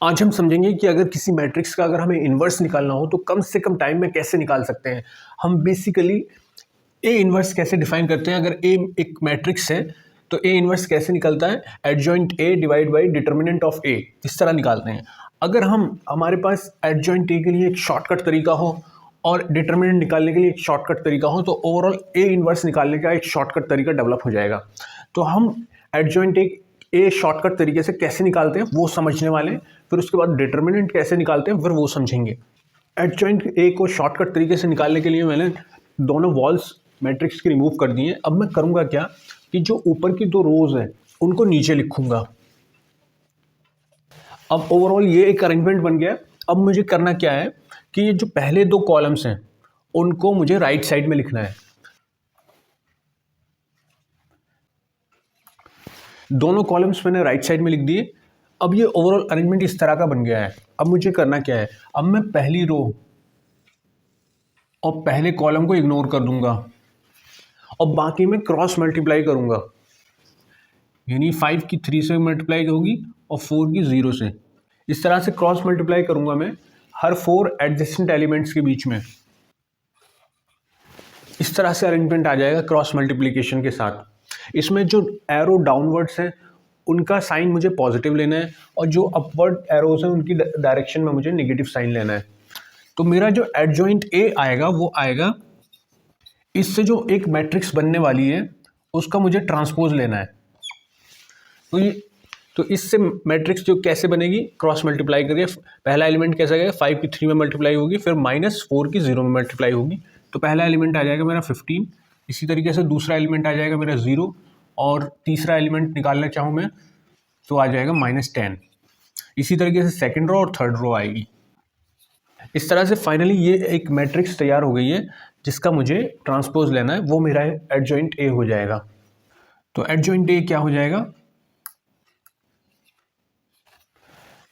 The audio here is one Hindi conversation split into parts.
आज हम समझेंगे कि अगर किसी मैट्रिक्स का अगर हमें इन्वर्स निकालना हो तो कम से कम टाइम में कैसे निकाल सकते हैं। हम बेसिकली ए इन्वर्स कैसे डिफाइन करते हैं। अगर ए एक मैट्रिक्स है तो ए इन्वर्स कैसे निकलता है, adjoint A divide by determinant of A, इस तरह निकालते हैं। अगर हमारे पास एडजॉइंट ए के लिए एक शॉर्टकट तरीका हो और डिटर्मिनेंट निकालने के लिए एक शॉर्टकट तरीका हो तो ओवरऑल ए इन्वर्स निकालने का एक शॉर्टकट तरीका डेवलप हो जाएगा। तो हम एडजॉइंट ए शॉर्टकट तरीके से कैसे निकालते हैं वो समझने वाले हैं, फिर उसके बाद डिटर्मिनेंट कैसे निकालते हैं फिर वो समझेंगे। एडजॉइंट ए को शॉर्टकट तरीके से निकालने के लिए मैंने दोनों वॉल्स मैट्रिक्स की रिमूव कर दी हैं। अब मैं करूँगा क्या कि जो ऊपर की दो रोज हैं उनको नीचे लिखूंगा। अब ओवरऑल ये एक अरेंजमेंट बन गया। अब मुझे करना क्या है कि ये जो पहले दो कॉलम्स हैं उनको मुझे राइट साइड में लिखना है। दोनों कॉलम्स मैंने राइट साइड में लिख दिए। अब ये ओवरऑल अरेंजमेंट इस तरह का बन गया है। अब मुझे करना क्या है, अब मैं पहली रो और पहले कॉलम को इग्नोर कर दूंगा और बाकी में क्रॉस मल्टीप्लाई करूंगा, यानी 5 की 3 से मल्टीप्लाई होगी और 4 की 0 से। इस तरह से क्रॉस मल्टीप्लाई करूंगा मैं हर 4 एडजेसेंट एलिमेंट्स के बीच में। इस तरह से अरेंजमेंट आ जाएगा क्रॉस मल्टीप्लिकेशन के साथ। इसमें जो एरो डाउनवर्ड्स हैं उनका साइन मुझे पॉजिटिव लेना है और जो अपवर्ड एरोज हैं उनकी डायरेक्शन में मुझे नेगेटिव साइन लेना है। तो मेरा जो एडजॉइंट ए आएगा वो आएगा, इससे जो एक मैट्रिक्स बनने वाली है उसका मुझे ट्रांसपोज लेना है। तो इससे मैट्रिक्स जो कैसे बनेगी, क्रॉस मल्टीप्लाई करके पहला एलिमेंट कैसा आएगा, 5 की 3 में मल्टीप्लाई होगी, फिर -4 की 0 में मल्टीप्लाई होगी। तो पहला एलिमेंट आ जाएगा मेरा 15, इसी तरीके से दूसरा एलिमेंट आ जाएगा मेरा 0 और तीसरा एलिमेंट निकालना चाहूँ मैं तो आ जाएगा -10। इसी तरीके से सेकेंड रो और थर्ड रो आएगी। इस तरह से फाइनली ये एक मैट्रिक्स तैयार हो गई है जिसका मुझे ट्रांसपोज लेना है, वो मेरा एडजॉइंट ए हो जाएगा। तो एडजॉइंट ए क्या हो जाएगा,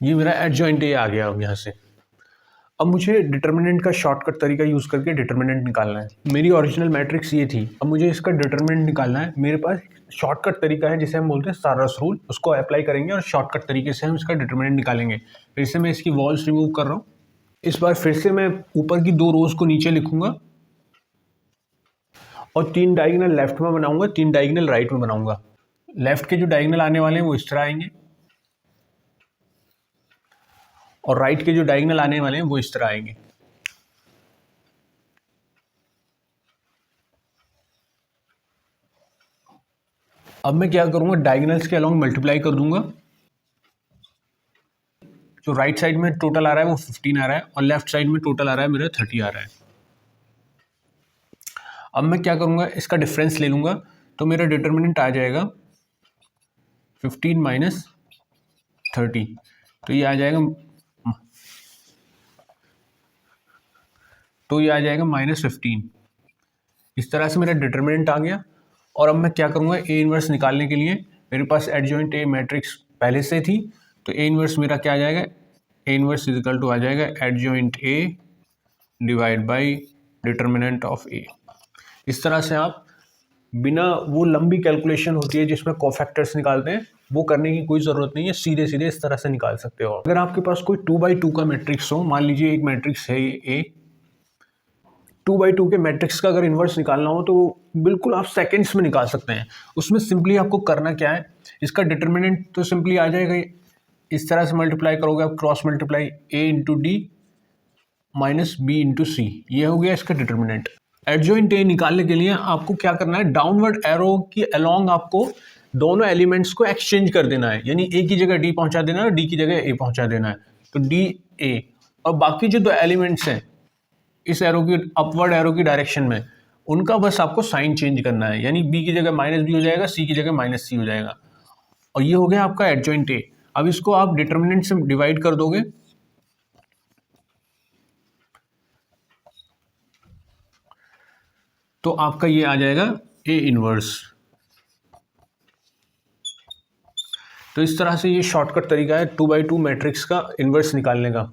ये मेरा एडजॉइंट ए आ गया। अब यहाँ से अब मुझे डिटर्मिनेंट का शॉर्टकट तरीका यूज़ करके डिटर्मिनेंट निकालना है। मेरी ओरिजिनल मैट्रिक्स ये थी, अब मुझे इसका डिटर्मिनेंट निकालना है। मेरे पास शॉर्टकट तरीका है जिसे हम बोलते हैं सारस रूल, उसको अप्लाई करेंगे और शॉर्टकट तरीके से हम इसका डिटर्मिनेंट निकालेंगे। फिर से मैं इसकी वॉल्स रिमूव कर रहा हूँ। इस बार फिर से मैं ऊपर की दो रोज को नीचे लिखूंगा और 3 डायगोनल लेफ्ट में बनाऊंगा, 3 डायगोनल राइट में बनाऊंगा। लेफ्ट के जो डायगोनल आने वाले हैं वो इस तरह आएंगे और राइट के जो डायगोनल आने वाले हैं वो इस तरह आएंगे। अब मैं क्या करूंगा, डायगोनल्स के अलॉन्ग मल्टीप्लाई कर दूंगा। जो राइट साइड में टोटल आ रहा है वो 15 आ रहा है और लेफ्ट साइड में टोटल आ रहा है मेरा 30 आ रहा है। अब मैं क्या करूंगा, इसका डिफरेंस ले लूंगा तो मेरा डिटर्मिनेंट आ जाएगा 15 - 30। तो ये आ जाएगा -15। इस तरह से मेरा डिटर्मिनेंट आ गया। और अब मैं क्या करूँगा, ए इन्वर्स निकालने के लिए मेरे पास एडजॉइंट ए मैट्रिक्स पहले से थी, तो ए इन्वर्स मेरा क्या आ जाएगा, A inverse is equal to आ जाएगा adjoint A divide by determinant of A. इस तरह से आप बिना वो लंबी कैलकुलेशन होती है जिसमें कोफैक्टर्स निकालते हैं, वो करने की कोई ज़रूरत नहीं है, सीधे सीधे इस तरह से निकाल सकते हो। अगर आपके पास कोई 2x2 का मैट्रिक्स हो, मान लीजिए एक मैट्रिक्स है ए, 2x2 के मैट्रिक्स का अगर इन्वर्स निकालना हो तो बिल्कुल आप सेकंड्स में निकाल सकते हैं। उसमें सिंपली आपको करना क्या है, इसका डिटर्मिनेंट तो सिंपली आ जाएगा, इस तरह से मल्टीप्लाई करोगे आप, cross multiply a into d minus b into c, ये हो गया इसका डिटर्मिनेंट। एडजॉइंट ए निकालने के लिए आपको क्या करना है, डाउनवर्ड एरो की अलोंग आपको दोनों एलिमेंट्स को एक्सचेंज कर देना है, यानी ए की जगह डी पहुंचा देना है, डी की जगह ए पहुंचा देना है। तो डी ए और बाकी जो दो एलिमेंट्स हैं इस एरो की अपवर्ड एरो की डायरेक्शन में, उनका बस आपको साइन चेंज करना है, यानी बी की जगह -b हो जाएगा, सी की जगह -c हो जाएगा। और ये हो गया आपका एडजॉइंट ए। अब इसको आप डिटर्मिनेंट से डिवाइड कर दोगे तो आपका ये आ जाएगा ए इनवर्स। तो इस तरह से ये शॉर्टकट तरीका है 2x2 मैट्रिक्स का इन्वर्स निकालने का।